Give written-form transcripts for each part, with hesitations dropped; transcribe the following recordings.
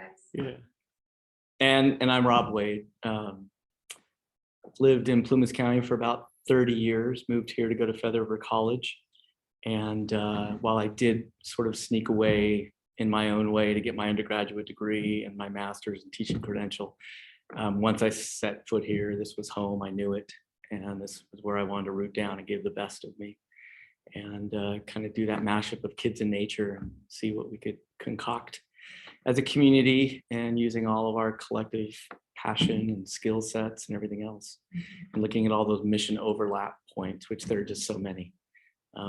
Thanks. Yeah. And I'm Rob Wade. Lived in Plumas County for about 30 years, moved here to go to Feather River College. And while I did sort of sneak away in my own way to get my undergraduate degree and my master's and teaching credential, once I set foot here, this was home. I knew it. And this was where I wanted to root down and give the best of me and kind of do that mashup of kids and nature and see what we could concoct as a community and using all of our collective passion and skill sets and everything else. And looking at all those mission overlap points, which there are just so many,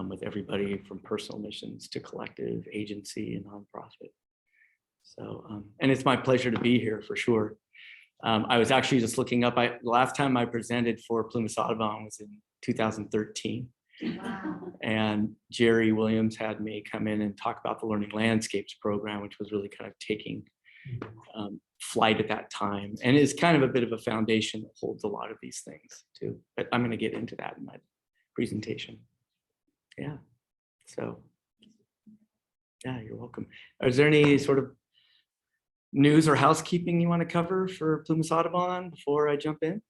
with everybody from personal missions to collective agency and nonprofit. So, and it's my pleasure to be here for sure. I was actually just looking up, the last time I presented for Plumas Audubon was in 2013. Wow. And Jerry Williams had me come in and talk about the Learning Landscapes program, which was really kind of taking flight at that time, and is kind of a bit of a foundation that holds a lot of these things too. But I'm going to get into that in my presentation. Yeah. So, yeah, you're welcome. Is there any sort of news or housekeeping you want to cover for Plumas Audubon before I jump in?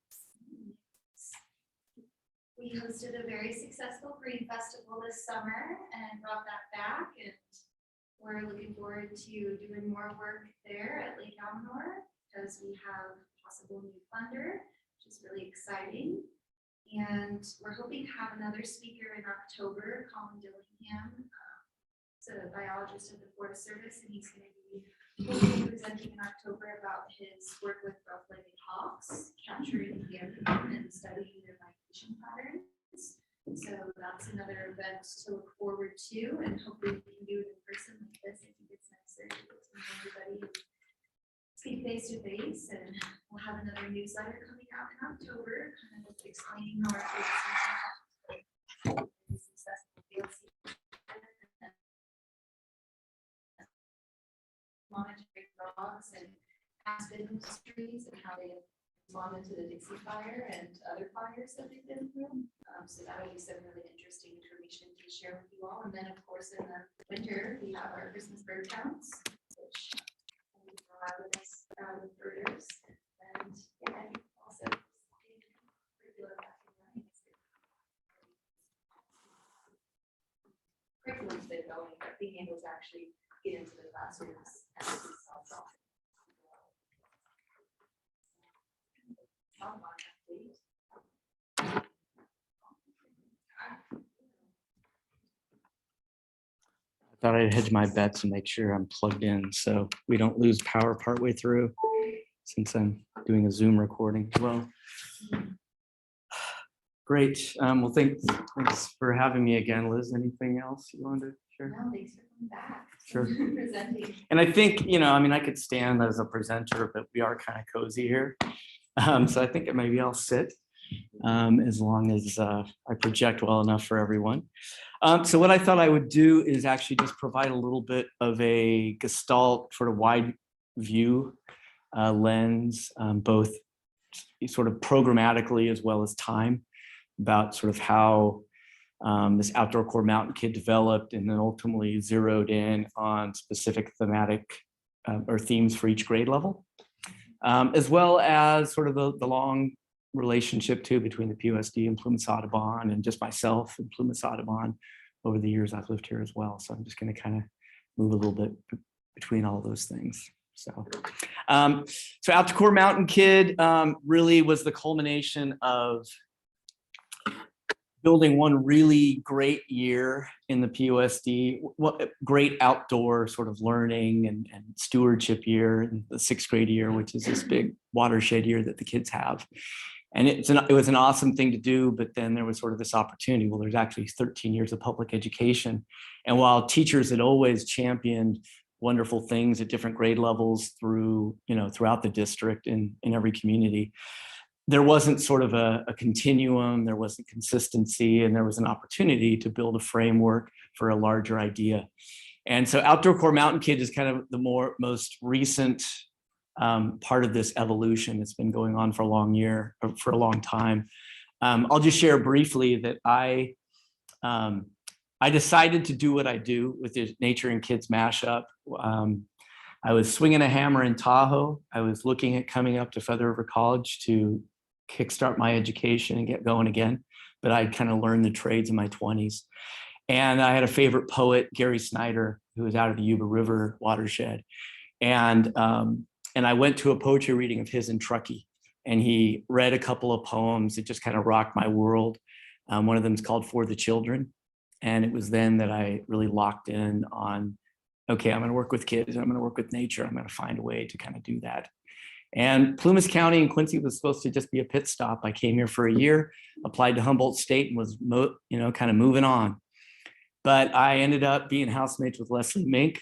We hosted a very successful Green Festival this summer and brought that back, and we're looking forward to doing more work there at Lake Almanor because we have a possible new funder, which is really exciting. And we're hoping to have another speaker in October, Colin Dillingham. He's a biologist at the Forest Service, and he's going to be presenting in October about his work with rough-legged hawks, capturing them and studying their migration patterns. So that's another event to look forward to, and hopefully we can do it in person like this. I think it's nicer to get to know everybody and speak face to face, and we'll have another newsletter coming out in October, kind of explaining how our successful field season, monitoring dogs and aspen industries and how they responded to the Dixie Fire and other fires that they've been through. So that'll be some really interesting information to share with you all. And then, of course, in the winter, we have our Christmas bird counts, which we provide with us with birders. And yeah, and also regular curriculum's been going, but being able to actually get into the classrooms and see something. I thought I'd hedge my bets and make sure I'm plugged in so we don't lose power partway through, since I'm doing a Zoom recording as well. Great. Well, thanks for having me again, Liz. Anything else you wanted to share? No, thanks for coming back. Sure. Presenting. And I think, I mean, I could stand as a presenter, but we are kind of cozy here. So I think maybe I'll sit as long as I project well enough for everyone. So what I thought I would do is actually just provide a little bit of a gestalt sort of wide view lens, both sort of programmatically as well as time, about sort of how this outdoor core mountain kid developed and then ultimately zeroed in on specific thematic or themes for each grade level, as well as sort of the long relationship too between the PUSD and Plumas Audubon and just myself and Plumas Audubon over the years I've lived here as well. So I'm just going to kind of move a little bit between all of those things. So Outdoor Core Mountain Kid really was the culmination of building one really great year in the PUSD, great outdoor sort of learning and stewardship year, in the 6th grade year, which is this big watershed year that the kids have. And it was an awesome thing to do, but then there was sort of this opportunity. Well, there's actually 13 years of public education. And while teachers had always championed wonderful things at different grade levels throughout the district in every community, there wasn't sort of a continuum, there wasn't consistency, and there was an opportunity to build a framework for a larger idea. And so Outdoor Core Mountain Kid is kind of the most recent part of this evolution. It's been going on for a long time. I'll just share briefly that I decided to do what I do with the Nature and Kids mashup I was swinging a hammer in Tahoe. I was looking at coming up to Feather River College to kickstart my education and get going again. But I'd kind of learned the trades in my 20s. And I had a favorite poet, Gary Snyder, who was out of the Yuba River watershed. And I went to a poetry reading of his in Truckee. And he read a couple of poems that just kind of rocked my world. One of them is called For the Children. And it was then that I really locked in on, okay, I'm going to work with kids. I'm going to work with nature. I'm going to find a way to kind of do that. And Plumas County and Quincy was supposed to just be a pit stop. I came here for a year, applied to Humboldt State, and was kind of moving on. But I ended up being housemates with Leslie Mink,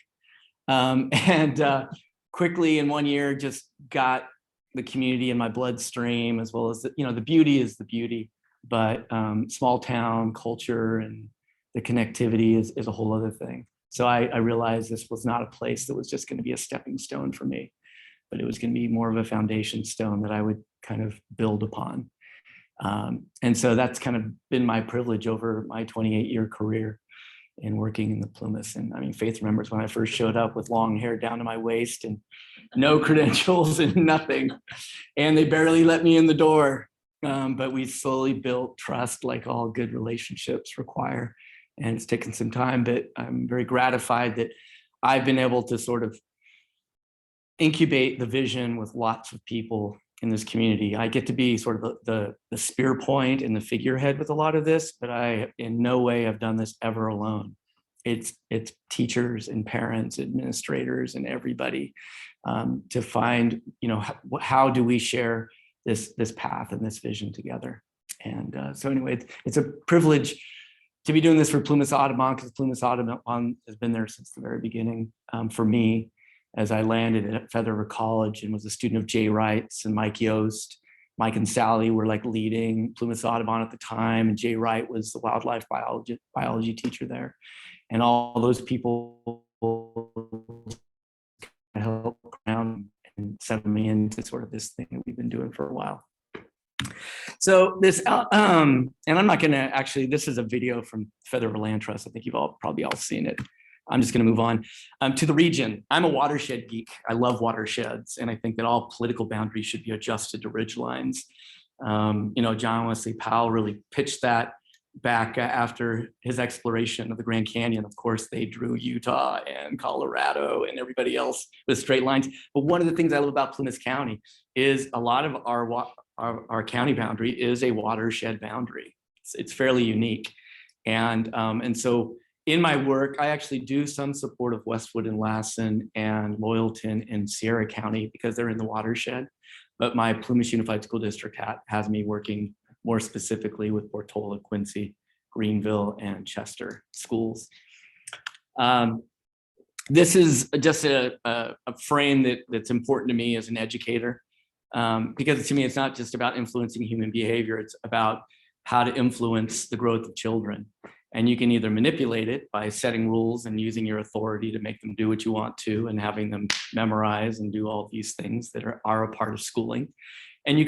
and quickly in 1 year just got the community in my bloodstream, as well as the beauty is the beauty, but small town culture and the connectivity is a whole other thing. So I realized this was not a place that was just going to be a stepping stone for me, but it was going to be more of a foundation stone that I would kind of build upon. And so that's kind of been my privilege over my 28-year career in working in the Plumas. And I mean, Faith remembers when I first showed up with long hair down to my waist and no credentials and nothing. And they barely let me in the door. But we slowly built trust like all good relationships require. And it's taken some time, but I'm very gratified that I've been able to sort of incubate the vision with lots of people in this community. I get to be sort of the spear point and the figurehead with a lot of this, but I in no way have done this ever alone. It's teachers and parents, administrators, and everybody to find, how do we share this path and this vision together. And so anyway, it's a privilege to be doing this for Plumas Audubon, because Plumas Audubon has been there since the very beginning for me. As I landed at Feather River College and was a student of Jay Wright's and Mike Yost. Mike and Sally were like leading Plumas Audubon at the time, and Jay Wright was the wildlife biology teacher there. And all those people helped ground and settle me into sort of this thing that we've been doing for a while. So this, and I'm not going to actually, this is a video from Feather River Land Trust. I think you've probably all seen it. I'm just going to move on to the region. I'm a watershed geek. I love watersheds, and I think that all political boundaries should be adjusted to ridge lines. John Wesley Powell really pitched that back after his exploration of the Grand Canyon. Of course, they drew Utah and Colorado and everybody else with straight lines. But one of the things I love about Plumas County is a lot of our county boundary is a watershed boundary. It's fairly unique, and so. In my work, I actually do some support of Westwood and Lassen and Loyalton in Sierra County because they're in the watershed. But my Plumas Unified School District has me working more specifically with Portola, Quincy, Greenville, and Chester schools. This is just a frame that's important to me as an educator, because to me, it's not just about influencing human behavior. It's about how to influence the growth of children. And you can either manipulate it by setting rules and using your authority to make them do what you want to and having them memorize and do all these things that are a part of schooling. And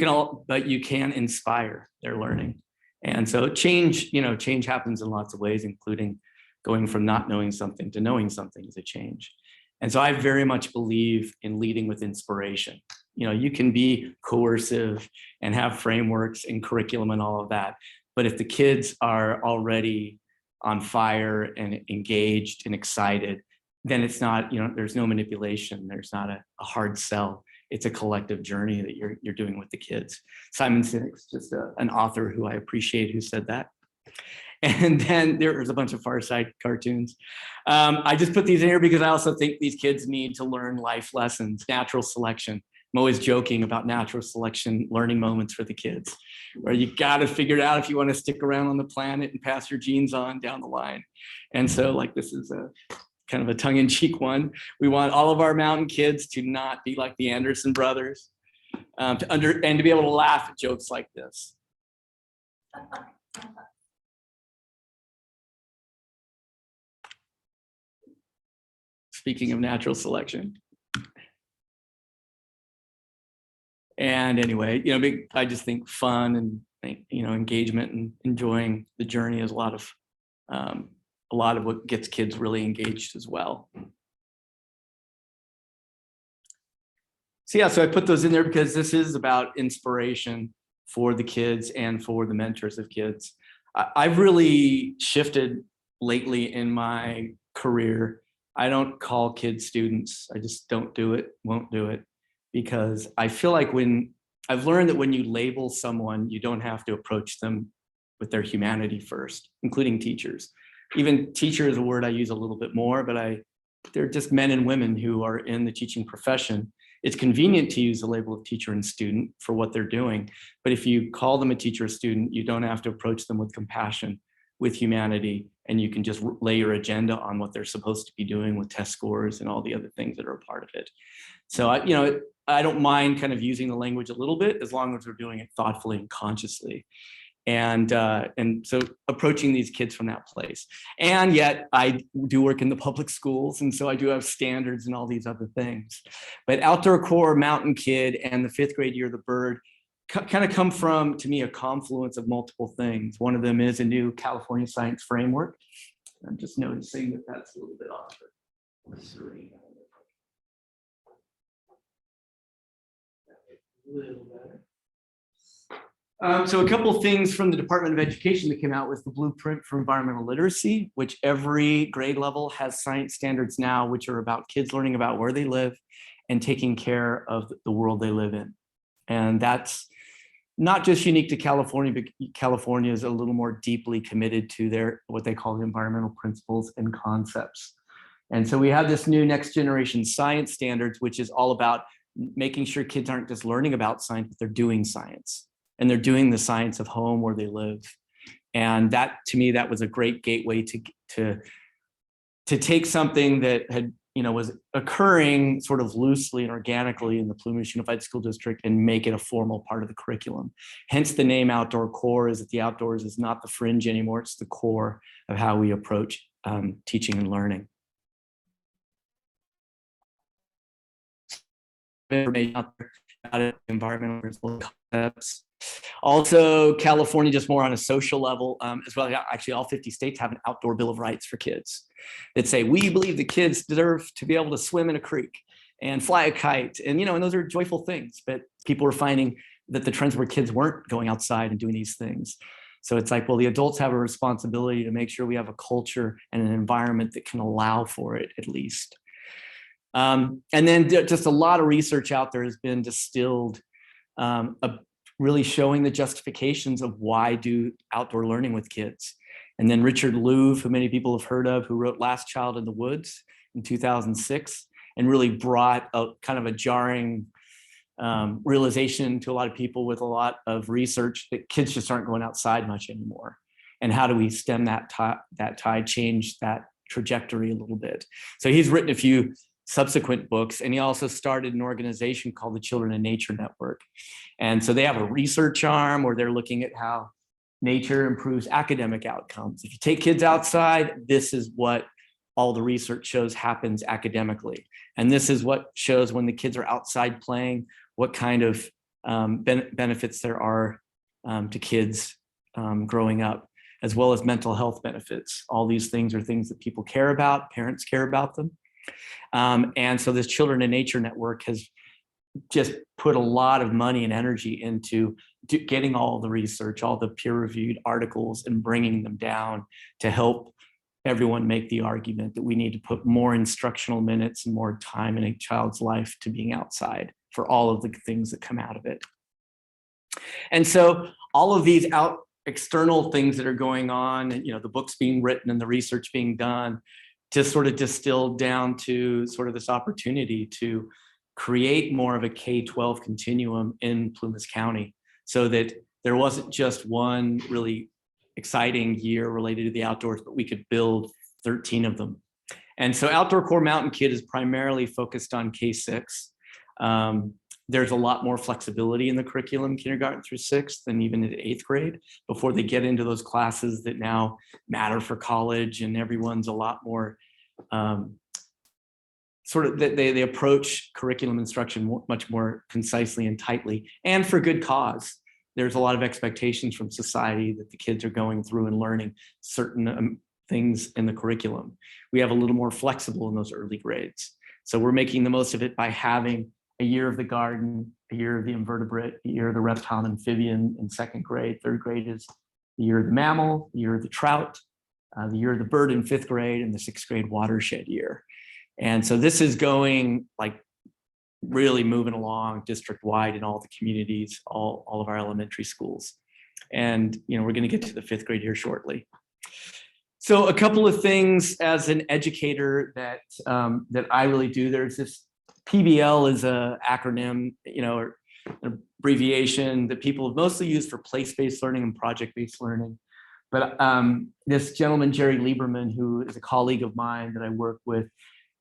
but you can inspire their learning. And so change happens in lots of ways, including going from not knowing something to knowing something is a change. And so I very much believe in leading with inspiration. You can be coercive and have frameworks and curriculum and all of that. But if the kids are already on fire and engaged and excited, then it's not, there's no manipulation. There's not a hard sell. It's a collective journey that you're doing with the kids. Simon Sinek's just an author who I appreciate who said that. And then there's a bunch of Far Side cartoons. I just put these in here because I also think these kids need to learn life lessons, natural selection. I'm always joking about natural selection learning moments for the kids, where you got to figure it out if you want to stick around on the planet and pass your genes on down the line. And so this is a kind of a tongue-in-cheek one. We want all of our mountain kids to not be like the Anderson brothers, and to be able to laugh at jokes like this. Speaking of natural selection. And anyway, I just think fun and engagement and enjoying the journey is a lot of what gets kids really engaged as well. So yeah, so I put those in there because this is about inspiration for the kids and for the mentors of kids. I've really shifted lately in my career. I don't call kids students. I just don't do it, won't do it, because I feel like I've learned that when you label someone, you don't have to approach them with their humanity first, including teachers. Even teacher is a word I use a little bit more, but they're just men and women who are in the teaching profession. It's convenient to use the label of teacher and student for what they're doing. But if you call them a teacher or student, you don't have to approach them with compassion, with humanity, and you can just lay your agenda on what they're supposed to be doing with test scores and all the other things that are a part of it. So I don't mind kind of using the language a little bit as long as we're doing it thoughtfully and consciously. And so approaching these kids from that place. And yet I do work in the public schools, and so I do have standards and all these other things. But Outdoor Core, Mountain Kid, and the 5th grade year, the Bird, kind of come from, to me, a confluence of multiple things. One of them is a new California science framework. I'm just noticing that that's a little bit off the screen. A little better. So a couple of things from the Department of Education that came out was the Blueprint for Environmental Literacy, which every grade level has science standards now, which are about kids learning about where they live and taking care of the world they live in. And that's not just unique to California, but California is a little more deeply committed to what they call the environmental principles and concepts. And so we have this new next generation science standards, which is all about making sure kids aren't just learning about science, but they're doing science. And they're doing the science of home where they live. And that, to me, that was a great gateway to take something that had, was occurring sort of loosely and organically in the Plumas Unified School District and make it a formal part of the curriculum. Hence the name Outdoor Core, is that the outdoors is not the fringe anymore, it's the core of how we approach teaching and learning. Information out there about environmental principles and concepts. Also, California, just more on a social level, as well. Actually, all 50 states have an outdoor Bill of Rights for kids that say, we believe the kids deserve to be able to swim in a creek and fly a kite. And, and those are joyful things, but people are finding that the trends where kids weren't going outside and doing these things. So it's like, well, the adults have a responsibility to make sure we have a culture and an environment that can allow for it, at least. And then just a lot of research out there has been distilled, really showing the justifications of why do outdoor learning with kids. And then Richard Louv, who many people have heard of, who wrote Last Child in the Woods in 2006, and really brought a kind of a jarring realization to a lot of people with a lot of research that kids just aren't going outside much anymore. And how do we stem that tide, change that trajectory a little bit? So he's written a few subsequent books, and he also started an organization called the Children in Nature Network. And so they have a research arm where they're looking at how nature improves academic outcomes. If you take kids outside, this is what all the research shows happens academically. And this is what shows when the kids are outside playing, what kind of benefits there are to kids growing up, as well as mental health benefits. All these things are things that people care about, parents care about them. And so this Children in Nature Network has just put a lot of money and energy into getting all the research, all the peer-reviewed articles, and bringing them down to help everyone make the argument that we need to put more instructional minutes and more time in a child's life to being outside for all of the things that come out of it. And so all of these external things that are going on, and the books being written and the research being done, just sort of distilled down to sort of this opportunity to create more of a K-12 continuum in Plumas County, so that there wasn't just one really exciting year related to the outdoors, but we could build 13 of them. And so Outdoor Core Mountain Kid is primarily focused on K-6. There's a lot more flexibility in the curriculum, kindergarten through 6th, than even in 8th grade, before they get into those classes that now matter for college, and everyone's a lot more sort of, they approach curriculum instruction much more concisely and tightly, and for good cause. There's a lot of expectations from society that the kids are going through and learning certain things in the curriculum. We have a little more flexible in those early grades. So we're making the most of it by having a year of the garden, a year of the invertebrate, a year of the reptile and amphibian in second grade. Third grade is the year of the mammal, the year of the trout, the year of the bird in fifth grade, and the sixth grade watershed year. And so this is going like really moving along district wide in all the communities, all of our elementary schools. And we're going to get to the fifth grade here shortly. So a couple of things as an educator that that I really do. There's this PBL is a acronym, or an abbreviation that people have mostly used for place-based learning and project-based learning. But this gentleman, Jerry Lieberman, who is a colleague of mine that I work with,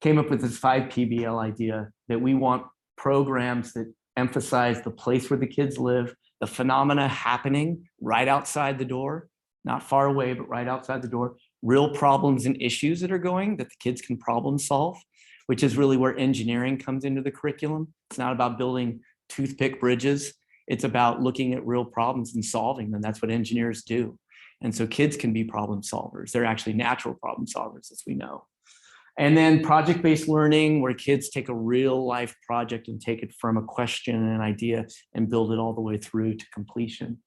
came up with this 5 PBL idea that we want programs that emphasize the place where the kids live, the phenomena happening right outside the door, not far away, but right outside the door, real problems and issues that are going that the kids can problem solve, which is really where engineering comes into the curriculum. It's not about building toothpick bridges. It's about looking at real problems and solving them. That's what engineers do. And so kids can be problem solvers. They're actually natural problem solvers, as we know. And then project-based learning, where kids take a real life project and take it from a question and an idea and build it all the way through to completion.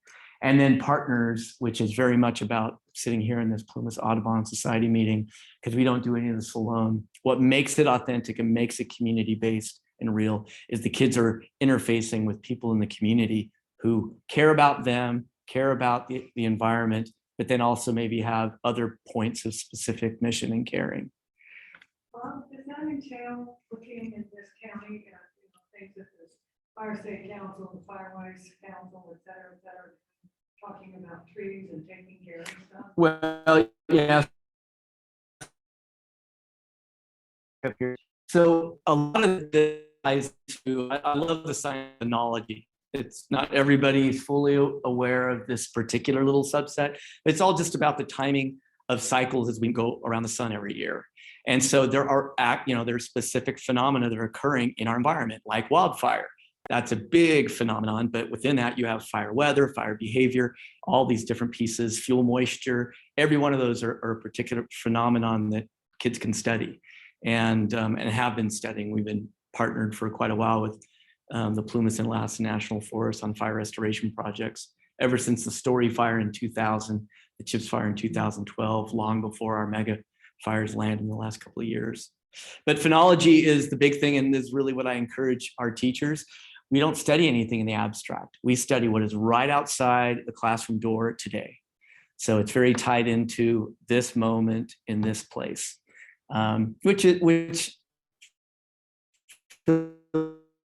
And then partners, which is very much about sitting here in this Plumas Audubon Society meeting, because we don't do any of this alone. What makes it authentic and makes it community-based and real is the kids are interfacing with people in the community who care about them, care about the environment, but then also maybe have other points of specific mission and caring. Well, does that entail looking in this county at things that the Fire State Council, the Firewise Council, et cetera, talking about trees and taking care of stuff? Well, yeah. So a lot of this ties to, I love the science. It's not everybody's fully aware of this particular little subset. It's all just about the timing of cycles as we go around the sun every year. And so there are, there's specific phenomena that are occurring in our environment, like wildfire. That's a big phenomenon, but within that you have fire weather, fire behavior, all these different pieces, fuel moisture. Every one of those are a particular phenomenon that kids can study and have been studying. We've been partnered for quite a while with the Plumas and Alaska National Forest on fire restoration projects ever since the Story Fire in 2000, the Chips Fire in 2012, long before our mega fires land in the last couple of years. But phenology is the big thing, and this is really what I encourage our teachers. We don't study anything in the abstract. We study what is right outside the classroom door today. So it's very tied into this moment in this place, which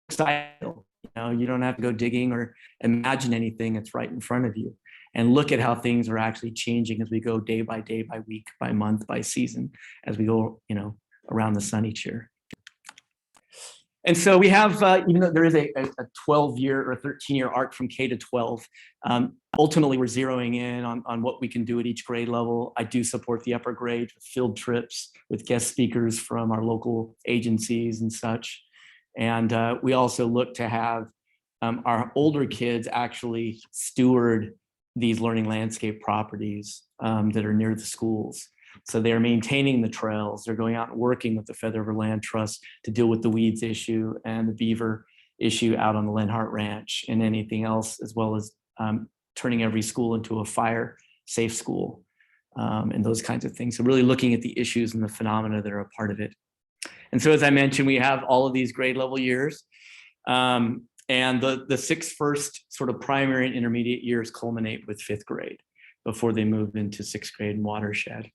exciting. You don't have to go digging or imagine anything. It's right in front of you. And look at how things are actually changing as we go day, by week, by month, by season, as we go, around the sun each year. And so we have, even though there is a 12-year or 13-year arc from K to 12, ultimately we're zeroing in on what we can do at each grade level. I do support the upper grades with field trips, with guest speakers from our local agencies and such. And we also look to have our older kids actually steward these learning landscape properties that are near the schools. So they're maintaining the trails. They're going out and working with the Feather River Land Trust to deal with the weeds issue and the beaver issue out on the Lenhart Ranch and anything else, as well as turning every school into a fire safe school and those kinds of things. So really looking at the issues and the phenomena that are a part of it. And so, as I mentioned, we have all of these grade level years. And the 6 first sort of primary and intermediate years culminate with 5th grade before they move into 6th grade and watershed.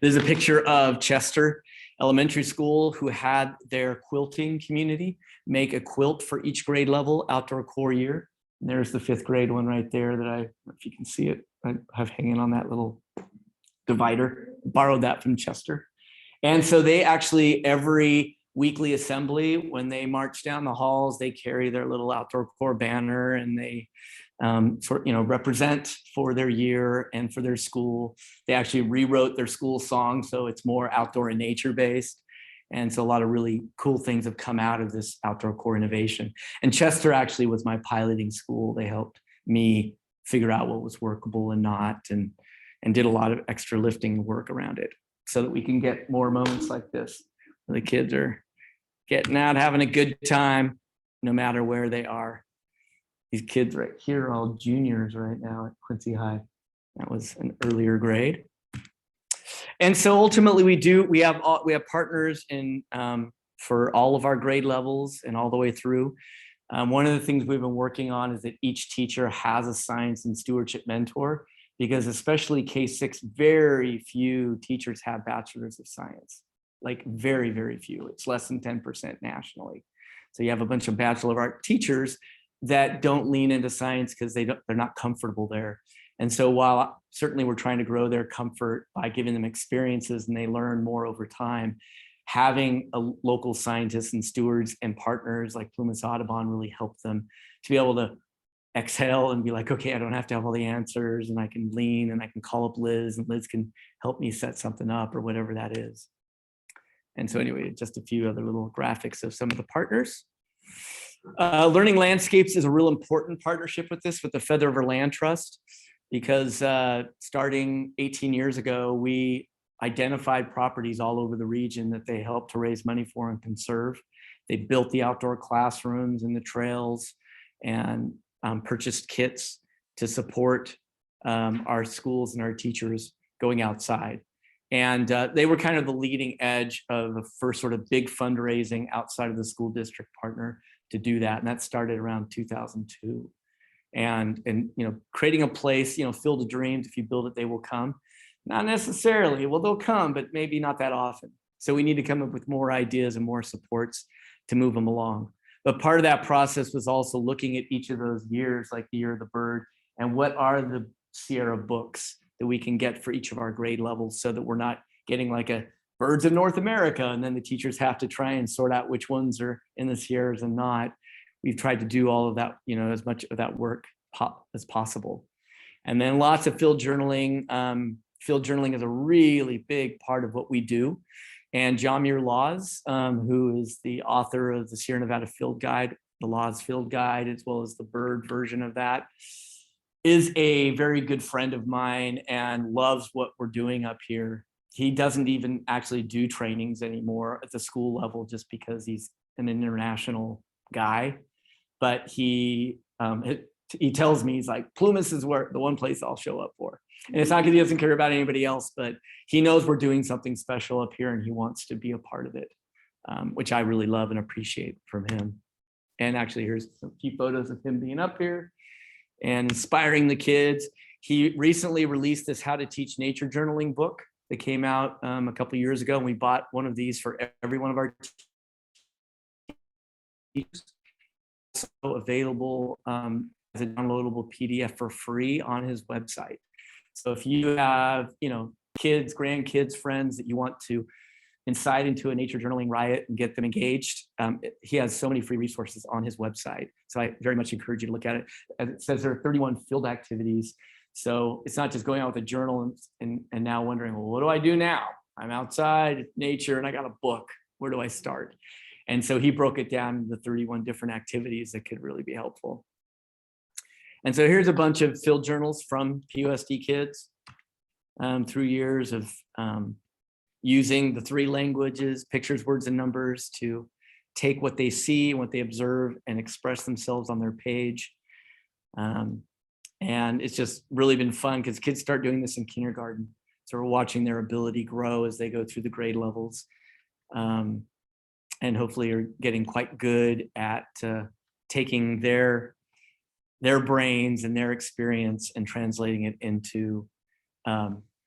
There's a picture of Chester Elementary School, who had their quilting community make a quilt for each grade level outdoor core year. And there's the 5th grade one right there that if you can see it, I have hanging on that little divider. Borrowed that from Chester. And so they actually, every weekly assembly, when they march down the halls, they carry their little outdoor core banner and they represent for their year and for their school. They actually rewrote their school song, so it's more outdoor and nature based. And so a lot of really cool things have come out of this outdoor core innovation. And Chester actually was my piloting school. They helped me figure out what was workable and not, and did a lot of extra lifting work around it so that we can get more moments like this where the kids are getting out, having a good time, no matter where they are. These kids right here are all juniors right now at Quincy High. That was an earlier grade. And so ultimately we have partners in for all of our grade levels and all the way through. One of the things we've been working on is that each teacher has a science and stewardship mentor, because especially K-6, very few teachers have bachelors of science, like very, very few. It's less than 10% nationally. So you have a bunch of Bachelor of Art teachers that don't lean into science because they're not comfortable there. And so while certainly we're trying to grow their comfort by giving them experiences and they learn more over time, having a local scientists and stewards and partners like Plumas Audubon really help them to be able to exhale and be like, okay, I don't have to have all the answers, and I can lean and I can call up Liz, and Liz can help me set something up or whatever that is. And so anyway, just a few other little graphics of some of the partners. Learning Landscapes is a real important partnership with the Feather River Land Trust, because starting 18 years ago, we identified properties all over the region that they helped to raise money for and conserve. They built the outdoor classrooms and the trails, and purchased kits to support our schools and our teachers going outside. And they were kind of the leading edge of the first sort of big fundraising outside of the school district partner to do that. And that started around 2002. And creating a place, filled with dreams. If you build it, they will come. Not necessarily. Well, they'll come, but maybe not that often. So we need to come up with more ideas and more supports to move them along. But part of that process was also looking at each of those years, like the Year of the Bird, and what are the Sierra books that we can get for each of our grade levels, so that we're not getting like a Birds of North America, and then the teachers have to try and sort out which ones are in the Sierras and not. We've tried to do all of that, as much of that work as possible. And then lots of field journaling. Field journaling is a really big part of what we do. And Jamir Laws, who is the author of the Sierra Nevada Field Guide, the Laws Field Guide, as well as the bird version of that, is a very good friend of mine and loves what we're doing up here. He doesn't even actually do trainings anymore at the school level, just because he's an international guy. But he tells me, he's like, Plumas is where the one place I'll show up for. And it's not because he doesn't care about anybody else, but he knows we're doing something special up here and he wants to be a part of it, which I really love and appreciate from him. And actually, here's a few photos of him being up here and inspiring the kids. He recently released this How to Teach Nature Journaling book that came out a couple of years ago. And we bought one of these for every one of our teachers. Also available as a downloadable PDF for free on his website. So if you have, kids, grandkids, friends that you want to incite into a nature journaling riot and get them engaged, he has so many free resources on his website. So I very much encourage you to look at it. As it says there are 31 field activities. So it's not just going out with a journal and now wondering, well, what do I do now? I'm outside nature and I got a book. Where do I start? And so he broke it down into 31 different activities that could really be helpful. And so here's a bunch of field journals from PUSD kids through years of using the 3 languages, pictures, words, and numbers, to take what they see, what they observe, and express themselves on their page. And it's just really been fun because kids start doing this in kindergarten. So we're watching their ability grow as they go through the grade levels. And hopefully are getting quite good at taking their brains and their experience and translating it into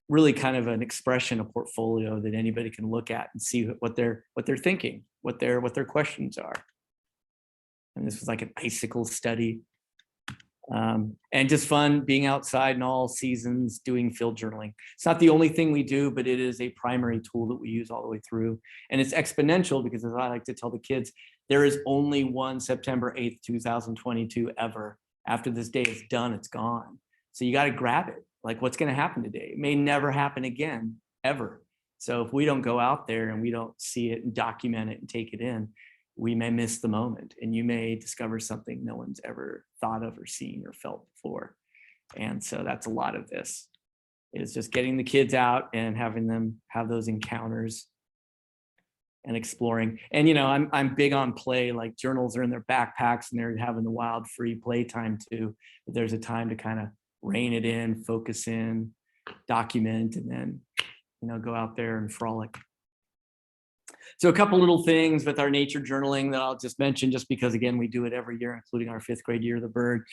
really kind of an expression, a portfolio that anybody can look at and see what they're thinking, what their questions are. And this was like an icicle study. And just fun being outside in all seasons doing field journaling. It's not the only thing we do, but it is a primary tool that we use all the way through. And it's exponential because, as I like to tell the kids, there is only one September 8th, 2022 ever. After this day is done, it's gone. So you got to grab it. Like, what's going to happen today? It may never happen again, ever. So if we don't go out there and we don't see it and document it and take it in, we may miss the moment, and you may discover something no one's ever thought of or seen or felt before. And so that's a lot of this, is just getting the kids out and having them have those encounters. and exploring. And, you know, I'm big on play, like journals are in their backpacks and they're having the wild free play time too. But there's a time to kind of rein it in, focus in, document, and then, you know, go out there and frolic. So a couple little things with our nature journaling that I'll just mention, just because again, we do it every year, including our 5th grade year of the bird,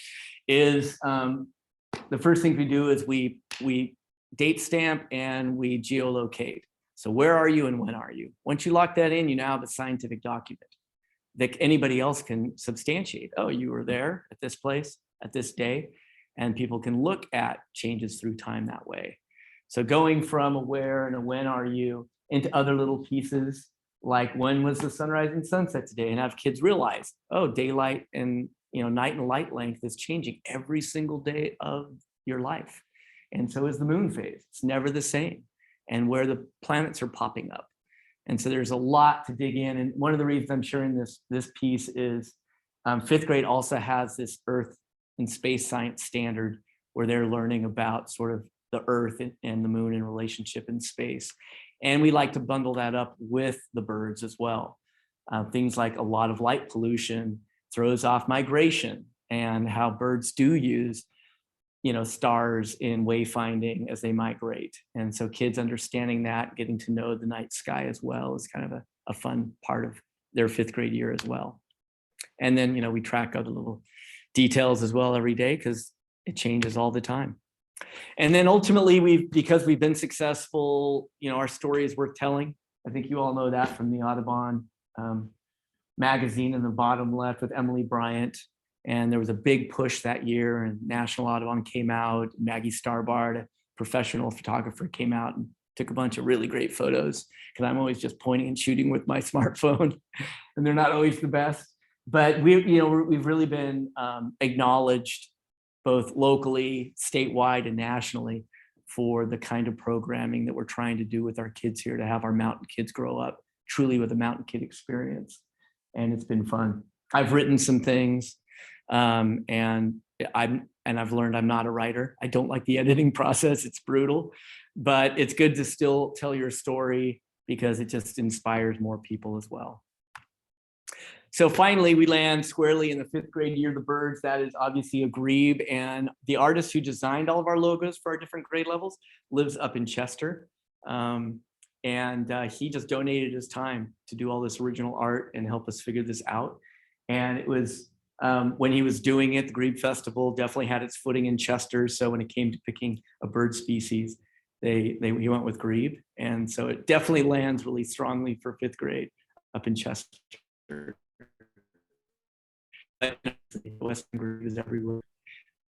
is the first thing we do is we date stamp and we geolocate. So where are you and when are you? Once you lock that in, you now have a scientific document that anybody else can substantiate. Oh, you were there at this place at this day, and people can look at changes through time that way. So going from a where and a when are you into other little pieces, like when was the sunrise and sunset today, and have kids realize, oh, daylight and, you know, night and light length is changing every single day of your life. And so is the moon phase. It's never the same. And where the planets are popping up. And so there's a lot to dig in. And one of the reasons I'm sharing this piece is 5th grade also has this Earth and space science standard where they're learning about sort of the Earth and the moon in relationship in space. And we like to bundle that up with the birds as well. Things like a lot of light pollution throws off migration and how birds do use, you know, stars in wayfinding as they migrate. And so kids understanding that, getting to know the night sky as well, is kind of a fun part of their 5th grade year as well. And then, you know, we track other little details as well every day because it changes all the time. And then ultimately, because we've been successful, you know, our story is worth telling. I think you all know that from the Audubon magazine in the bottom left with Emily Bryant. And there was a big push that year, and National Audubon came out. Maggie Starbard, a professional photographer, came out and took a bunch of really great photos, because I'm always just pointing and shooting with my smartphone, and they're not always the best. But we've really been acknowledged both locally, statewide, and nationally for the kind of programming that we're trying to do with our kids here to have our mountain kids grow up truly with a mountain kid experience. And it's been fun. I've written some things. And I've learned I'm not a writer. I don't like the editing process. It's brutal, but it's good to still tell your story because it just inspires more people as well. So finally, we land squarely in the 5th grade year of the birds. That is obviously a grebe, and the artist who designed all of our logos for our different grade levels lives up in Chester. And he just donated his time to do all this original art and help us figure this out. And it was, when he was doing it, the Grebe Festival definitely had its footing in Chester. So when it came to picking a bird species, he went with grebe. And so it definitely lands really strongly for 5th grade up in Chester. Western grebe is everywhere.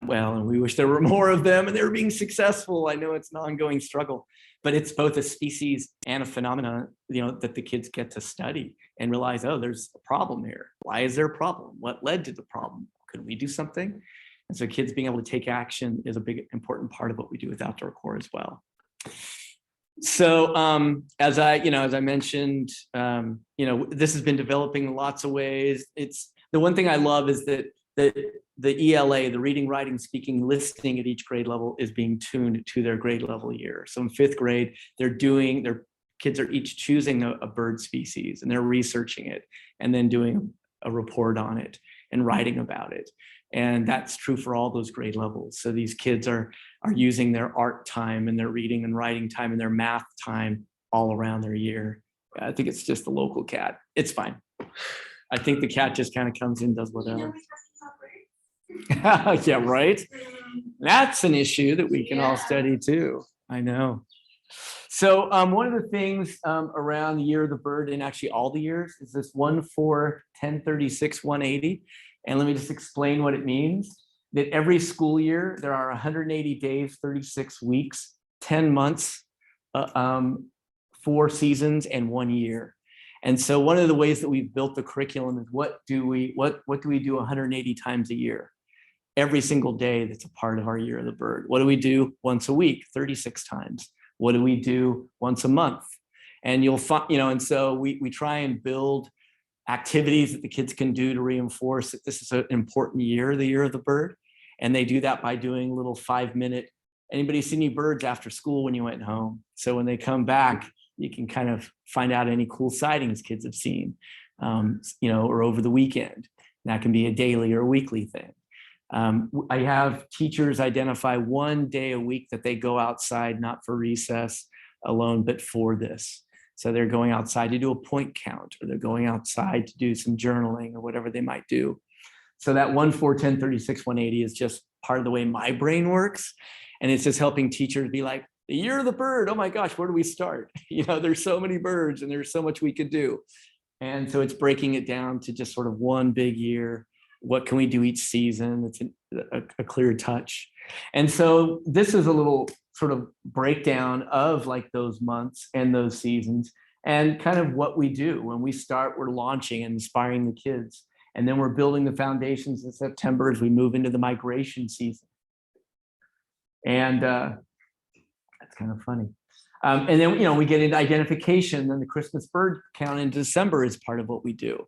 Well, and we wish there were more of them and they were being successful. I know it's an ongoing struggle, but it's both a species and a phenomenon, you know, that the kids get to study and realize, oh, there's a problem here. Why is there a problem? What led to the problem? Could we do something? And so kids being able to take action is a big, important part of what we do with Outdoor Core as well. So as I mentioned, this has been developing in lots of ways. It's the one thing I love is that the ELA, the reading, writing, speaking, listening at each grade level is being tuned to their grade level year. So in 5th grade, their kids are each choosing a bird species and they're researching it and then doing a report on it and writing about it. And that's true for all those grade levels. So these kids are using their art time and their reading and writing time and their math time all around their year. I think it's just the local cat. It's fine. I think the cat just kind of comes in, does whatever. Yeah, right. That's an issue that we can all study too. I know. So one of the things around the year of the bird, and actually all the years, is this 1/4/10/36/180. And let me just explain what it means. That every school year, there are 180 days, 36 weeks, 10 months, 4 seasons, and 1 year. And so one of the ways that we've built the curriculum is what do we do 180 times a year? Every single day that's a part of our year of the bird. What do we do once a week? 36 times. What do we do once a month? And you'll find, and so we try and build activities that the kids can do to reinforce that this is an important year, the year of the bird. And they do that by doing little 5-minute, anybody see any birds after school when you went home? So when they come back, You can kind of find out any cool sightings kids have seen, or over the weekend. That can be a daily or a weekly thing. I have teachers identify one day a week that they go outside, not for recess alone, but for this. So they're going outside to do a point count, or they're going outside to do some journaling or whatever they might do. So that 1, 4, 10, 36, 180 is just part of the way my brain works. And it's just helping teachers be like, the year of the bird, oh my gosh, where do we start? There's so many birds and there's so much we could do. And so it's breaking it down to just sort of one big year. What can we do each season? It's a clear touch. And so this is a little sort of breakdown of like those months and those seasons and kind of what we do. When we start, we're launching and inspiring the kids. And then we're building the foundations in September as we move into the migration season. And that's kind of funny. And then, we get into identification, and the Christmas bird count in December is part of what we do.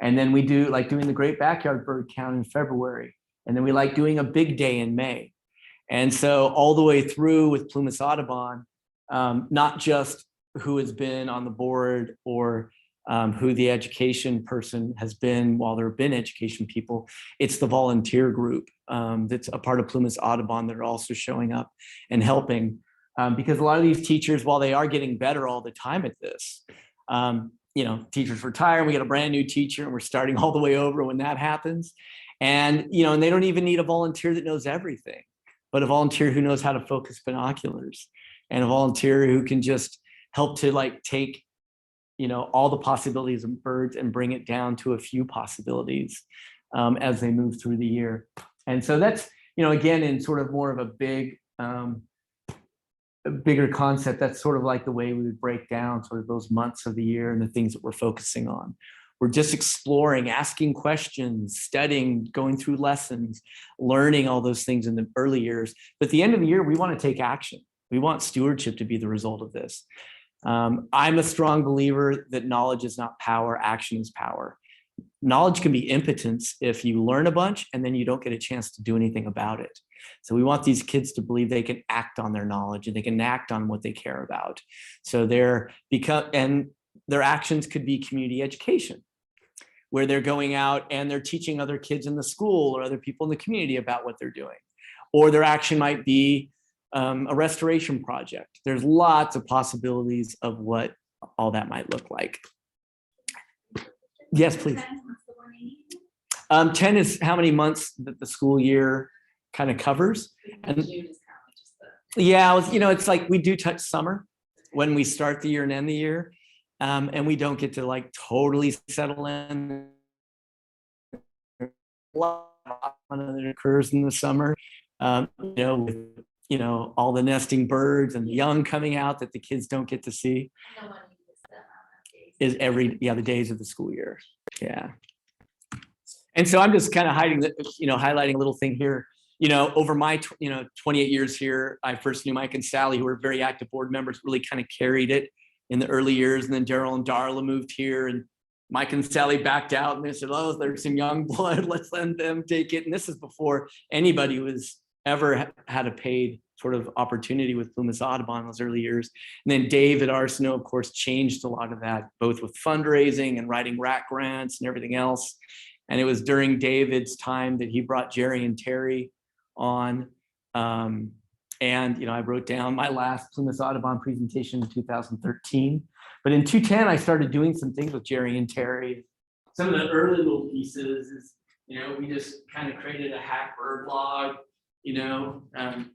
And then we do like doing the great backyard bird count in February. And then we like doing a big day in May. And so all the way through with Plumas Audubon, not just who has been on the board or who the education person has been while there have been education people, it's the volunteer group that's a part of Plumas Audubon that are also showing up and helping. Because a lot of these teachers, while they are getting better all the time at this, teachers retire, we get a brand new teacher and we're starting all the way over when that happens. And, and they don't even need a volunteer that knows everything, but a volunteer who knows how to focus binoculars, and a volunteer who can just help to like take, all the possibilities of birds and bring it down to a few possibilities as they move through the year. And so that's, again, in sort of more of a bigger concept, that's sort of like the way we would break down sort of those months of the year and the things that we're focusing on. We're just exploring, asking questions, studying, going through lessons, learning all those things in the early years. But at the end of the year, we want to take action. We want stewardship to be the result of this. I'm a strong believer that knowledge is not power, action is power. Knowledge can be impotence if you learn a bunch and then you don't get a chance to do anything about it. So we want these kids to believe they can act on their knowledge and they can act on what they care about. So their actions could be community education, where they're going out and they're teaching other kids in the school or other people in the community about what they're doing. Or their action might be a restoration project. There's lots of possibilities of what all that might look like. Yes, please. 10 is how many months that the school year kind of covers. And yeah, it's like we do touch summer when we start the year and end the year. And we don't get to like totally settle in. A lot that occurs in the summer, with all the nesting birds and the young coming out that the kids don't get to see. Is the days of the school year. Yeah. And so I'm just kind of highlighting a little thing here. Over my 28 years here, I first knew Mike and Sally, who were very active board members, really kind of carried it in the early years. And then Daryl and Darla moved here, and Mike and Sally backed out, and they said, "Oh, there's some young blood. Let's let them take it." And this is before anybody was ever had a paid sort of opportunity with Plumas Audubon in those early years. And then David Arsenault, of course, changed a lot of that, both with fundraising and writing RAC grants and everything else. And it was during David's time that he brought Jerry and Terry on. And I wrote down my last Plumas Audubon presentation in 2013. But in 2010, I started doing some things with Jerry and Terry. Some of the early little pieces is, we just kind of created a hack bird log,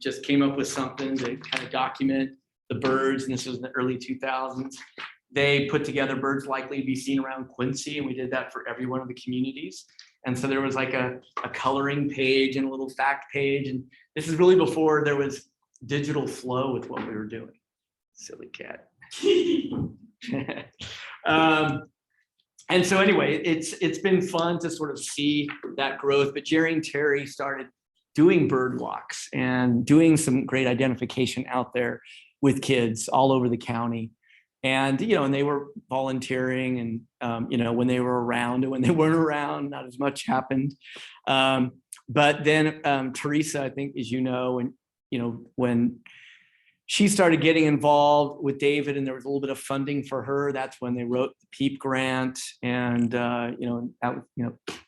just came up with something to kind of document the birds. And this was in the early 2000s. They put together birds likely to be seen around Quincy, and we did that for every one of the communities. And so there was like a coloring page and a little fact page. And this is really before there was digital flow with what we were doing. Silly cat. And so anyway, it's been fun to sort of see that growth. But Jerry and Terry started doing bird walks and doing some great identification out there with kids all over the county. And, and they were volunteering and, when they were around and when they weren't around, not as much happened. But then Teresa, I think, as and, when she started getting involved with David, and there was a little bit of funding for her. That's when they wrote the PEEP grant. And,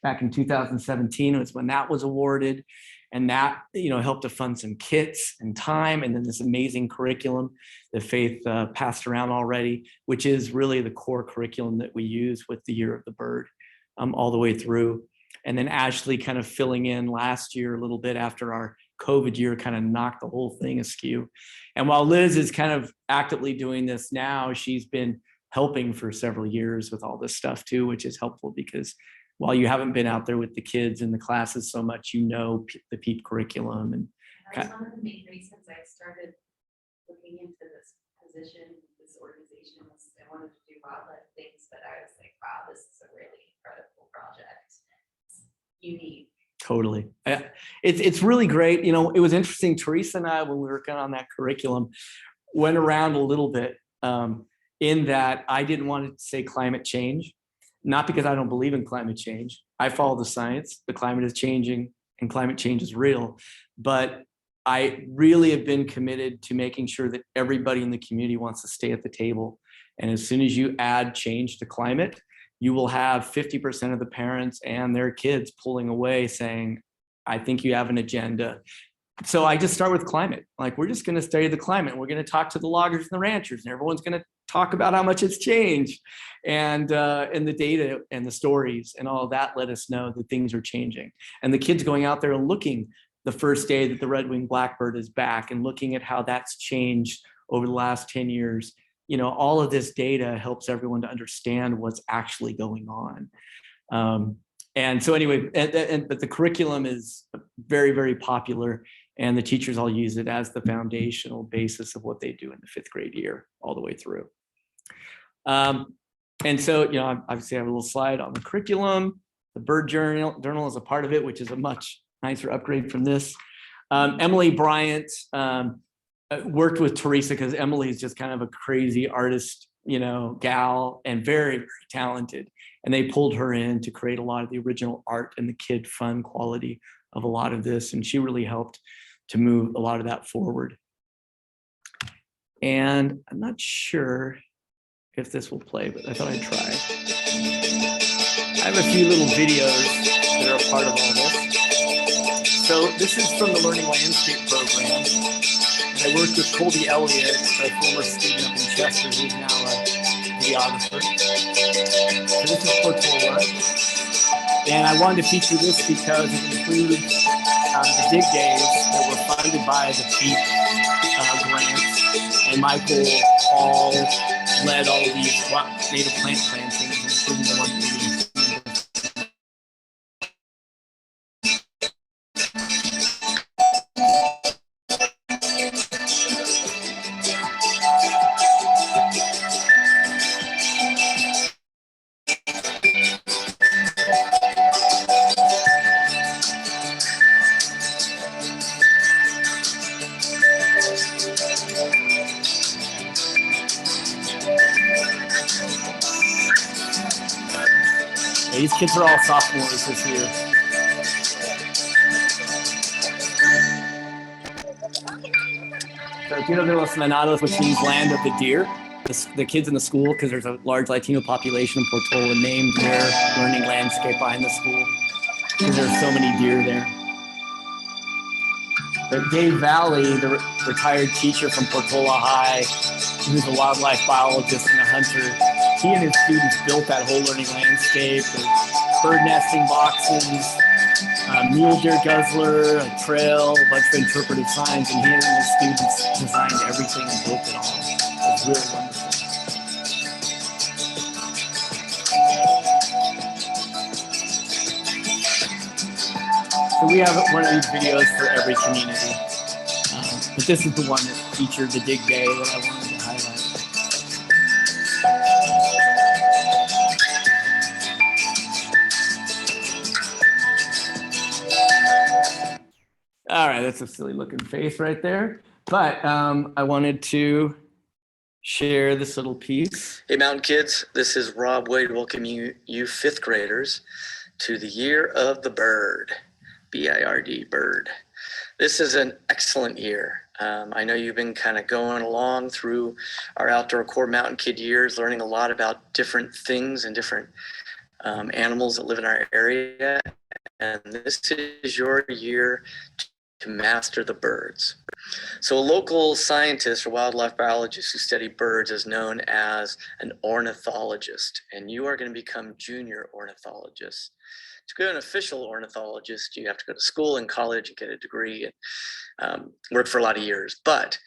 back in 2017 was when that was awarded. And that, helped to fund some kits and time, and then this amazing curriculum that Faith passed around already, which is really the core curriculum that we use with the Year of the Bird all the way through. And then Ashley kind of filling in last year a little bit after our COVID year kind of knocked the whole thing askew. And while Liz is kind of actively doing this now, she's been helping for several years with all this stuff too, which is helpful because while you haven't been out there with the kids in the classes so much, the PEEP curriculum. And that was one of the main reasons I started looking into this position, this organization. I wanted to do wildlife things, but I was like, wow, this is a really incredible project. It's unique. Totally. It's really great. It was interesting. Teresa and I, when we were working on that curriculum, went around a little bit in that I didn't want to say climate change, not because I don't believe in climate change. I follow the science. The climate is changing and climate change is real. But I really have been committed to making sure that everybody in the community wants to stay at the table. And as soon as you add change to climate, you will have 50% of the parents and their kids pulling away saying, I think you have an agenda. So I just start with climate. Like, we're just going to study the climate. We're going to talk to the loggers and the ranchers, and everyone's going to talk about how much it's changed. And the data and the stories and all of that let us know that things are changing. And the kids going out there and looking the first day that the red-winged blackbird is back and looking at how that's changed over the last 10 years. All of this data helps everyone to understand what's actually going on. And so anyway, but the curriculum is very, very popular, and the teachers all use it as the foundational basis of what they do in the 5th grade year all the way through. And so, obviously I have a little slide on the curriculum. The bird journal is a part of it, which is a much nicer upgrade from this. Emily Bryant worked with Teresa because Emily is just kind of a crazy artist, gal, and very, very talented. And they pulled her in to create a lot of the original art and the kid fun quality of a lot of this. And she really helped to move a lot of that forward. And I'm not sure if this will play, but I thought I'd try. I have a few little videos that are a part of all this. So this is from the Learning Landscape program. I worked with Colby Elliott, a former student up in Chester, who's now a videographer. So this is Portola. And I wanted to feature this because it includes the dig days that were funded by the PEEP grant. And Michael Hall led all of these native plant plantings, including the one that we These kids are all sophomores this year. So Tierra de los Venados, which means land of the deer. The kids in the school, because there's a large Latino population in Portola, named their learning landscape behind the school because there's so many deer there. But Dave Valley, the retired teacher from Portola High, who's a wildlife biologist and a hunter, he and his students built that whole learning landscape, with bird nesting boxes, mule deer guzzler, a trail, a bunch of interpretive signs, and he and his students designed everything and built it all. It was really wonderful. So we have one of these videos for every community, but this is the one that featured the dig day that I wanted to highlight. All right, that's a silly looking face right there. But I wanted to share this little piece. Hey, Mountain Kids, this is Rob Wade welcoming you 5th graders to the Year of the Bird, B-I-R-D, bird. This is an excellent year. I know you've been kind of going along through our Outdoor Core Mountain Kid years, learning a lot about different things and different animals that live in our area. And this is your year to master the birds. So a local scientist or wildlife biologist who study birds is known as an ornithologist, and you are going to become junior ornithologists. To be an official ornithologist, you have to go to school and college and get a degree and work for a lot of years. But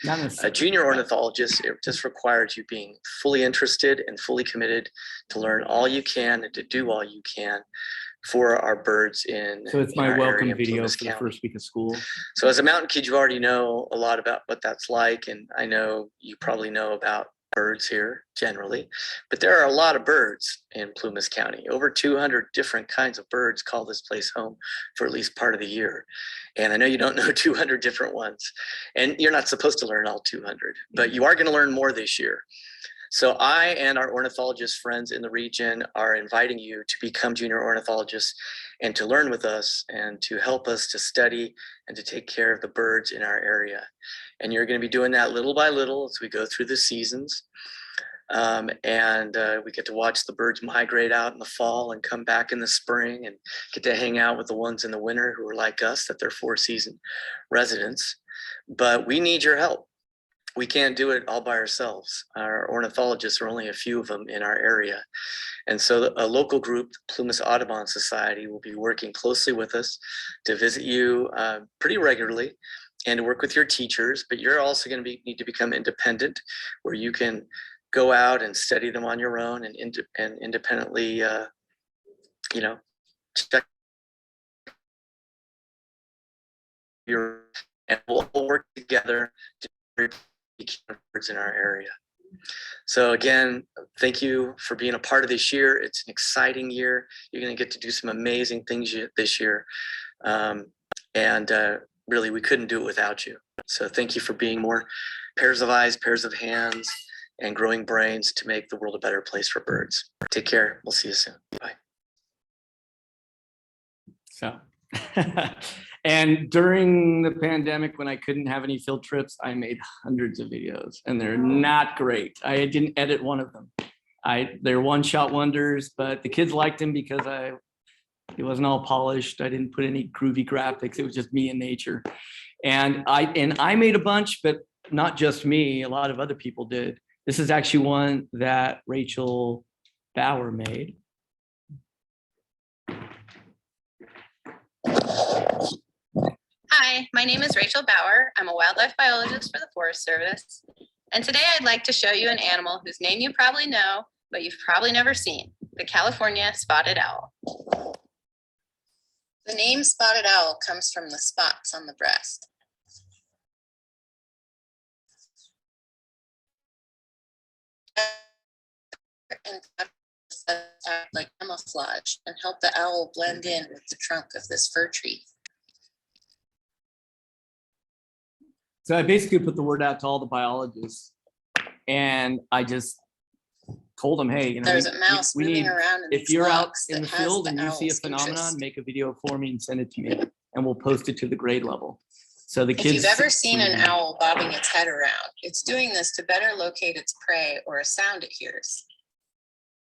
a junior ornithologist, it just requires you being fully interested and fully committed to learn all you can and to do all you can for our birds in. So it's in my our welcome area in video Plumas for the County. first week of school. So as a mountain kid, you already know a lot about what that's like. And I know you probably know about birds here generally, but there are a lot of birds in Plumas County. Over 200 different kinds of birds call this place home for at least part of the year. And I know you don't know 200 different ones, and you're not supposed to learn all 200, but you are going to learn more this year. So I and our ornithologist friends in the region are inviting you to become junior ornithologists and to learn with us and to help us to study and to take care of the birds in our area. And you're going to be doing that little by little as we go through the seasons. We get to watch the birds migrate out in the fall and come back in the spring and get to hang out with the ones in the winter who are like us, that they're 4-season residents. But we need your help. We can't do it all by ourselves. Our ornithologists are only a few of them in our area. And so a local group, the Plumas Audubon Society, will be working closely with us to visit you pretty regularly and to work with your teachers. But you're also going to need to become independent, where you can go out and study them on your own and independently, check and we'll work together to birds in our area. So again, thank you for being a part of this year. It's an exciting year. You're going to get to do some amazing things this year. Really, we couldn't do it without you. So thank you for being more pairs of eyes, pairs of hands, and growing brains to make the world a better place for birds. Take care. We'll see you soon. Bye. So, and during the pandemic, when I couldn't have any field trips, I made hundreds of videos, and they're not great. I didn't edit one of them. They're one-shot wonders, but the kids liked them because it wasn't all polished. I didn't put any groovy graphics. It was just me and nature. And I made a bunch, but not just me. A lot of other people did. This is actually one that Rachel Bauer made. Hi, my name is Rachel Bauer. I'm a wildlife biologist for the Forest Service. And today I'd like to show you an animal whose name you probably know, but you've probably never seen, the California spotted owl. The name spotted owl comes from the spots on the breast. And act like camouflage and help the owl blend in with the trunk of this fir tree. So I basically put the word out to all the biologists, and I just told them, hey, There's a mouse we moving need, around in if these you're out logs in the that has field the and you see a owl's phenomenon, interest. make a video for me and send it to me, and we'll post it to the grade level. So the kids. If you've ever seen an owl bobbing its head around, it's doing this to better locate its prey or a sound it hears.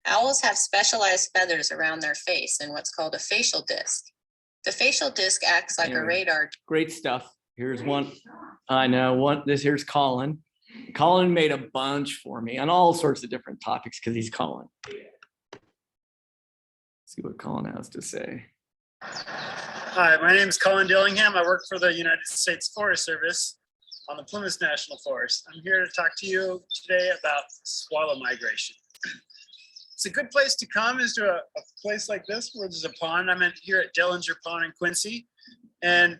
Owls have specialized feathers around their face in what's called a facial disc. The facial disc acts like a radar. Great stuff. Here's one. I know this here's Colin. Colin made a bunch for me on all sorts of different topics because he's Colin. Let's see what Colin has to say. Hi, my name is Colin Dillingham. I work for the United States Forest Service on the Plumas National Forest. I'm here to talk to you today about swallow migration. It's a good place to come is to a place like this where there's a pond. I'm here at Dillinger Pond in Quincy, and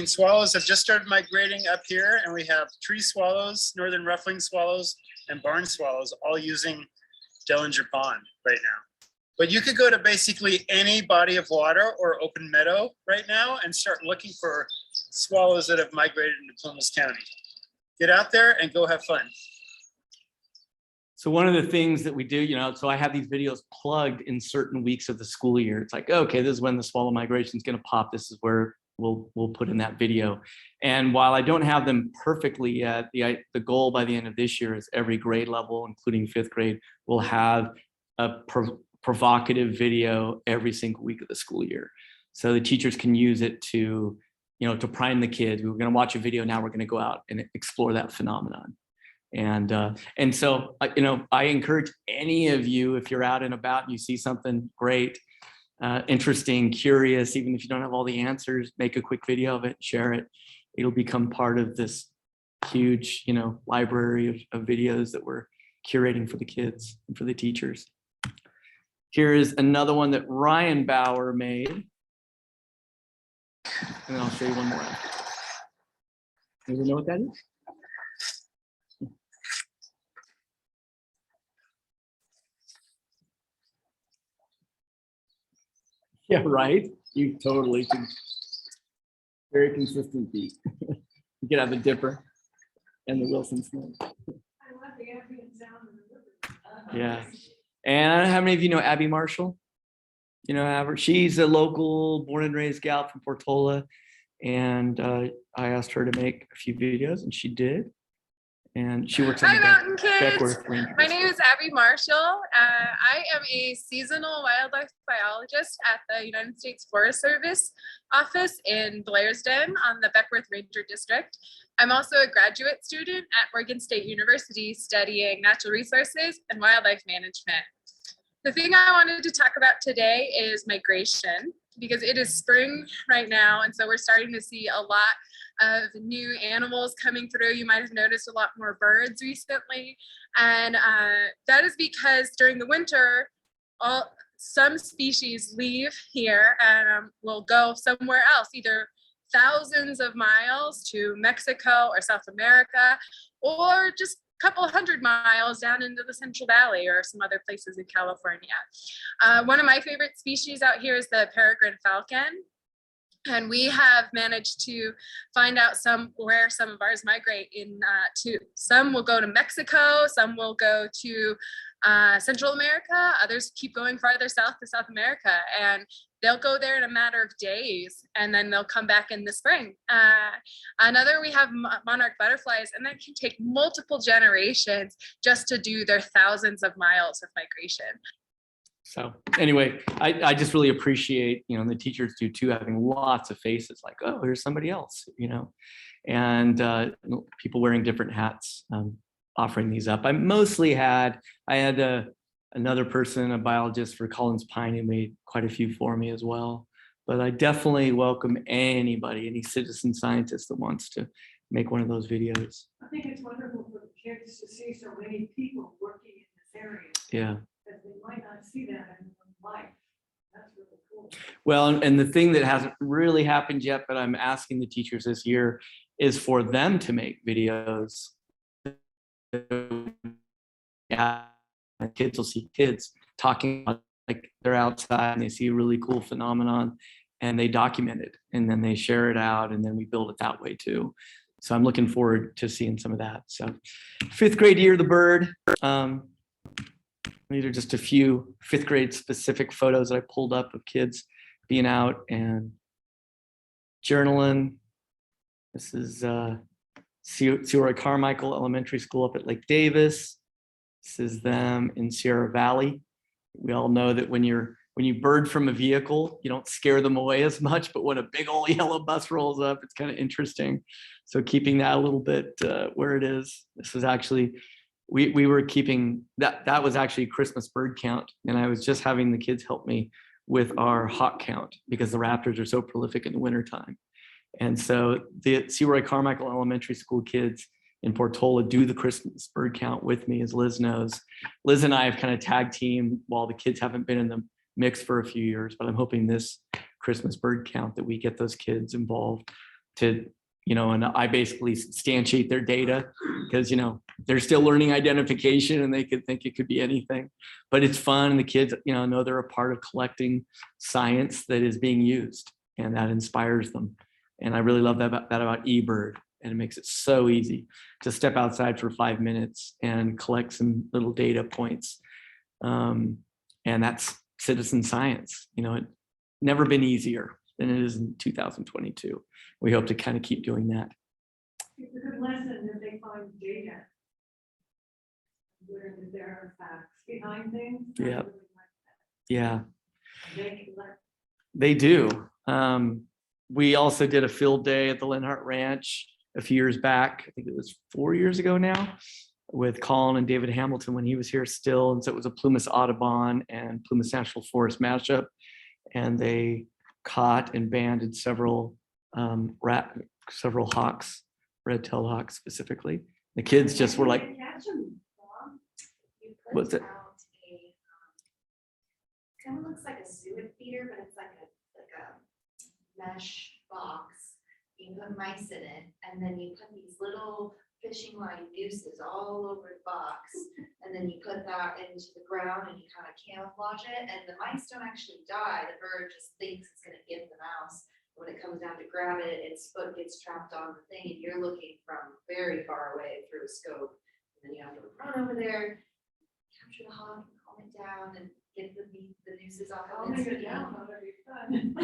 swallows have just started migrating up here, and we have tree swallows, northern ruffling swallows, and barn swallows all using Dillinger Pond right now. But you could go to basically any body of water or open meadow right now and start looking for swallows that have migrated into Plumas County. Get out there and go have fun. So one of the things that we do, so I have these videos plugged in certain weeks of the school year. It's like, okay, this is when the swallow migration is going to pop. This is where we'll put in that video. And while I don't have them perfectly yet, the goal by the end of this year is every grade level, including 5th grade, will have a provocative video every single week of the school year. So the teachers can use it to, to prime the kids. We're going to watch a video. Now we're going to go out and explore that phenomenon. And so, I encourage any of you, if you're out and about and you see something great, interesting, curious, even if you don't have all the answers, make a quick video of it, share it. It'll become part of this huge, library of videos that we're curating for the kids and for the teachers. Here is another one that Ryan Bauer made. And then I'll show you one more. Anyone know what that is? Yeah, right. You totally can. Very consistent beat. You could have the Dipper and the Wilson Snake. I love the ambient sound of the river. Yeah. And how many of you know Abby Marshall? She's a local born and raised gal from Portola. And I asked her to make a few videos and she did. And she works on Hi, the Mountain Kids. Beckworth Ranger My name District. is Abby Marshall. I am a seasonal wildlife biologist at the United States Forest Service office in Blairsden on the Beckworth Ranger District. I'm also a graduate student at Oregon State University studying natural resources and wildlife management. The thing I wanted to talk about today is migration, because it is spring right now, and so we're starting to see a lot of new animals coming through. You might have noticed a lot more birds recently, and that is because during the winter, some species leave here and will go somewhere else, either thousands of miles to Mexico or South America, or just couple 100 miles down into the Central Valley or some other places in California. One of my favorite species out here is the peregrine falcon. And we have managed to find out where some of ours migrate to. Some will go to Mexico, some will go to Central America, others keep going farther south to South America, and they'll go there in a matter of days, and then they'll come back in the spring. Another, we have monarch butterflies, and that can take multiple generations just to do their thousands of miles of migration. So anyway, I just really appreciate, and the teachers do too, having lots of faces like, oh, here's somebody else, and people wearing different hats, offering these up. I had another person, a biologist for Collins Pine, who made quite a few for me as well. But I definitely welcome anybody, any citizen scientist that wants to make one of those videos. I think it's wonderful for the kids to see so many people working in this area. Yeah. Because they might not see that in life. That's really cool. Well, and the thing that hasn't really happened yet, but I'm asking the teachers this year, is for them to make videos. Yeah, kids will see kids talking about, like, they're outside and they see a really cool phenomenon and they document it and then they share it out and then we build it that way too. So I'm looking forward to seeing some of that. So 5th grade year of the bird. These are just a few 5th grade specific photos that I pulled up of kids being out and journaling. This is Sierra Carmichael Elementary School up at Lake Davis. This is them in Sierra Valley. We all know that when you bird from a vehicle, you don't scare them away as much, but when a big old yellow bus rolls up, it's kind of interesting. So keeping that a little bit where it is. This was actually, we were keeping, that was actually Christmas bird count. And I was just having the kids help me with our hawk count because the raptors are so prolific in the wintertime. And so the Searoy Carmichael Elementary School kids in Portola do the Christmas bird count with me, as Liz knows. Liz and I have kind of tag team while the kids haven't been in the mix for a few years, but I'm hoping this Christmas bird count that we get those kids involved to, and I basically substantiate their data because, they're still learning identification and they could think it could be anything, but it's fun. And the kids, know they're a part of collecting science that is being used and that inspires them. And I really love that about eBird. And it makes it so easy to step outside for 5 minutes and collect some little data points. And that's citizen science. It never been easier. than it is in 2022. We hope to kind of keep doing that. It's a good lesson that they find data. Where there are facts behind things. Yeah. Yeah, They can learn. they do. We also did a field day at the Linhart Ranch a few years back. I think it was 4 years ago now, with Colin and David Hamilton when he was here still. And so it was a Plumas Audubon and Plumas National Forest mashup. And they caught and banded several hawks, red-tailed hawks specifically. The kids just were like, Catch 'em, Bob. You put What's it? out a, kind of looks like a suet feeder, but it's like a mesh box. You put mice in it, and then you put these little fishing line nooses all over the box. And then you put that into the ground and you kind of camouflage it, and the mice don't actually die. The bird just thinks it's gonna get the mouse. When it comes down to grab it, its foot gets trapped on the thing, and you're looking from very far away through a scope. And then you have to run over there, capture the hawk, and calm it down, and get the nooses off of Calming its it feet. down, that'd be fun.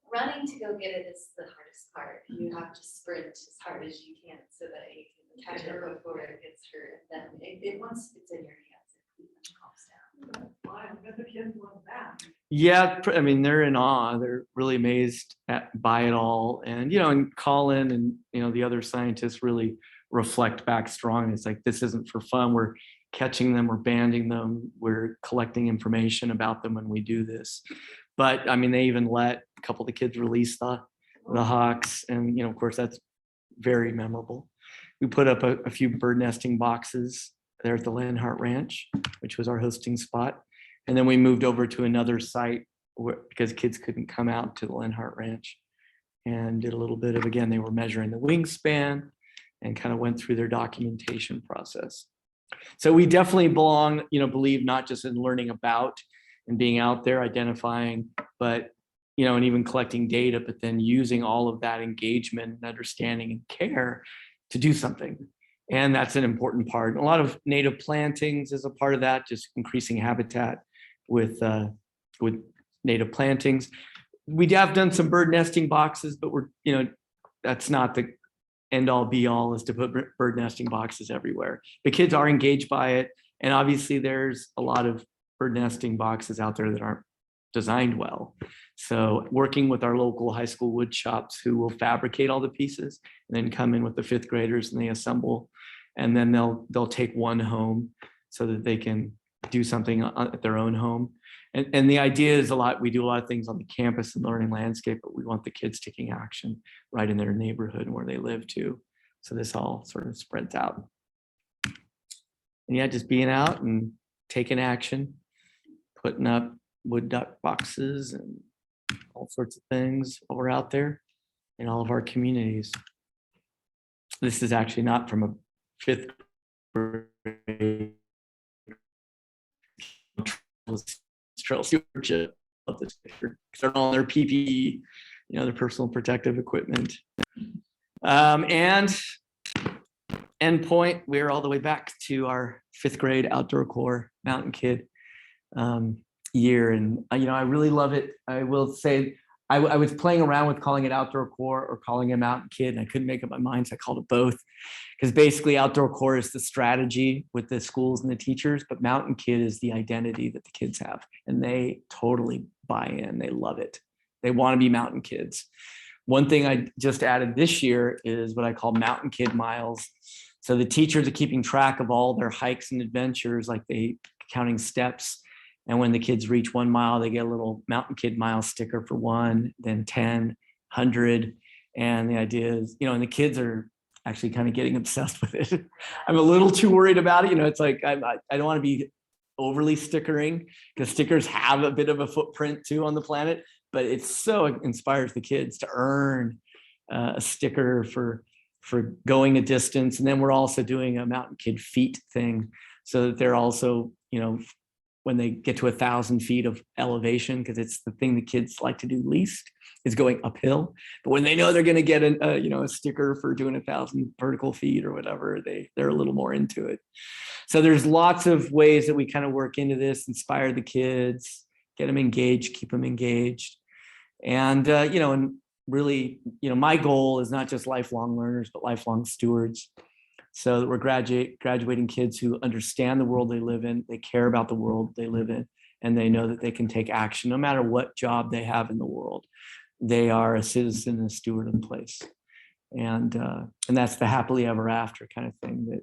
Running to go get it is the hardest part. You have to sprint as hard as you can so that you can catch it before it gets hurt. And then once it's in your hands, it pretty much calms down. Why, I bet the kids love that. yeah, I mean, they're in awe. They're really amazed by it all. And, and Colin and, the other scientists really reflect back strong. It's like, this isn't for fun. We're catching them, we're banding them, we're collecting information about them when we do this. But I mean, they even let a couple of the kids release the hawks. And, of course, that's very memorable. We put up a few bird nesting boxes there at the Linhart Ranch, which was our hosting spot. And then we moved over to another site because kids couldn't come out to the Linhart Ranch, and did a little bit of, again, they were measuring the wingspan and kind of went through their documentation process. So we definitely believe not just in learning about and being out there identifying, but, and even collecting data, but then using all of that engagement and understanding and care to do something. And that's an important part. A lot of native plantings is a part of that, just increasing habitat with native plantings. We have done some bird nesting boxes, but that's not the end all be all, is to put bird nesting boxes everywhere. The kids are engaged by it. And obviously there's a lot of bird nesting boxes out there that aren't designed well. So working with our local high school wood shops who will fabricate all the pieces and then come in with the fifth graders and they assemble, and then they'll take one home so that they can do something at their own home. And the idea is we do a lot of things on the campus and learning landscape, but we want the kids taking action right in their neighborhood and where they live too. So this all sort of spreads out. And yeah, just being out and taking action, putting up wood duck boxes and all sorts of things while we're out there in all of our communities. This is actually not from a fifth grade trail stewardship of this picture. They're all their PPE, their personal protective equipment. And endpoint, we're all the way back to our fifth grade outdoor core mountain kid year. And, I really love it. I will say, I was playing around with calling it outdoor core or calling it mountain kid, and I couldn't make up my mind, so I called it both. Because basically outdoor core is the strategy with the schools and the teachers, but mountain kid is the identity that the kids have. And they totally buy in, they love it. They want to be mountain kids. One thing I just added this year is what I call mountain kid miles. So the teachers are keeping track of all their hikes and adventures, like they counting steps. And when the kids reach 1 mile, they get a little mountain kid mile sticker for 1, then 10, 100. And the idea is, and the kids are actually kind of getting obsessed with it. I'm a little too worried about it. It's like, I don't want to be overly stickering, because stickers have a bit of a footprint too on the planet, but it so inspires the kids to earn a sticker for going a distance. And then we're also doing a mountain kid feet thing, so that they're also, when they get to 1,000 feet of elevation, because it's the thing the kids like to do least, is going uphill. But when they know they're going to get a sticker for doing 1,000 vertical feet or whatever, they're a little more into it. So there's lots of ways that we kind of work into this, inspire the kids, get them engaged, keep them engaged. And, and really, my goal is not just lifelong learners, but lifelong stewards. So that we're graduating kids who understand the world they live in, they care about the world they live in, and they know that they can take action no matter what job they have in the world. They are a citizen and a steward of the place. And that's the happily ever after kind of thing that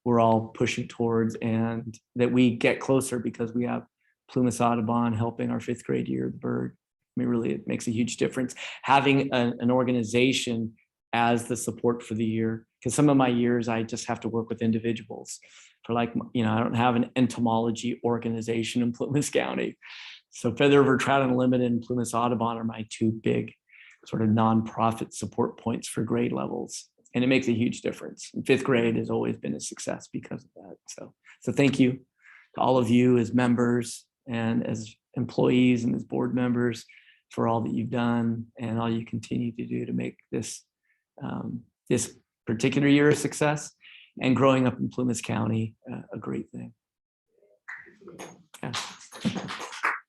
we're all pushing towards, and that we get closer because we have Plumas Audubon helping our 5th grade year, the bird. I mean, really, it makes a huge difference having an organization as the support for the year. Because some of my years, I just have to work with individuals for I don't have an entomology organization in Plumas County. So Feather River Trout Unlimited and Plumas Audubon are my 2 big sort of nonprofit support points for grade levels. And it makes a huge difference. And 5th grade has always been a success because of that. So thank you to all of you as members and as employees and as board members for all that you've done and all you continue to do to make this this particular year a success, and growing up in Plumas County a great thing. Yeah.